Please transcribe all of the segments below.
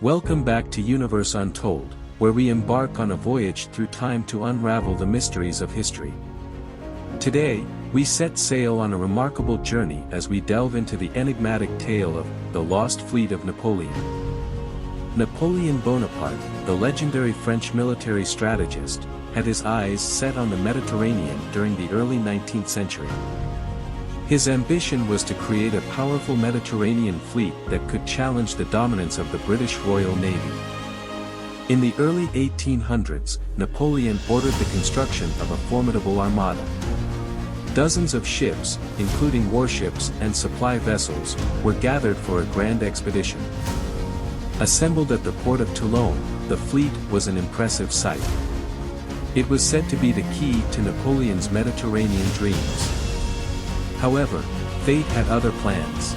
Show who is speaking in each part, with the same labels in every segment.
Speaker 1: Welcome back to Universe Untold, where we embark on a voyage through time to unravel the mysteries of history. Today, we set sail on a remarkable journey as we delve into the enigmatic tale of the Lost Fleet of Napoleon. Napoleon Bonaparte, the legendary French military strategist, had his eyes set on the Mediterranean during the early 19th century. His ambition was to create a powerful Mediterranean fleet that could challenge the dominance of the British Royal Navy. In the early 1800s, Napoleon ordered the construction of a formidable armada. Dozens of ships, including warships and supply vessels, were gathered for a grand expedition. Assembled at the port of Toulon, the fleet was an impressive sight. It was said to be the key to Napoleon's Mediterranean dreams. However, fate had other plans.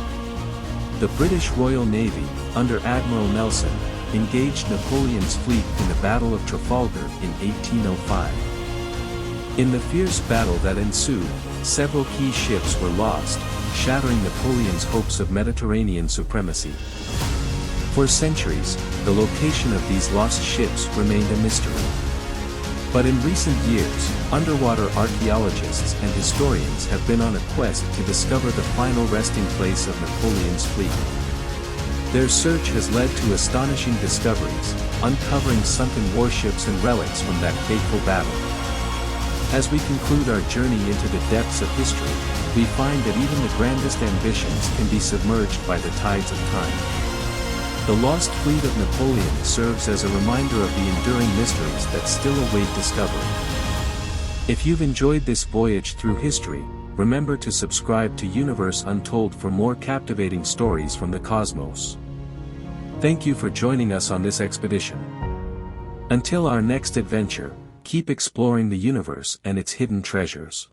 Speaker 1: The British Royal Navy, under Admiral Nelson, engaged Napoleon's fleet in the Battle of Trafalgar in 1805. In the fierce battle that ensued, several key ships were lost, shattering Napoleon's hopes of Mediterranean supremacy. For centuries, the location of these lost ships remained a mystery. But in recent years, underwater archaeologists and historians have been on a quest to discover the final resting place of Napoleon's fleet. Their search has led to astonishing discoveries, uncovering sunken warships and relics from that fateful battle. As we conclude our journey into the depths of history, we find that even the grandest ambitions can be submerged by the tides of time. The Lost Fleet of Napoleon serves as a reminder of the enduring mysteries that still await discovery. If you've enjoyed this voyage through history, remember to subscribe to Universe Untold for more captivating stories from the cosmos. Thank you for joining us on this expedition. Until our next adventure, keep exploring the universe and its hidden treasures.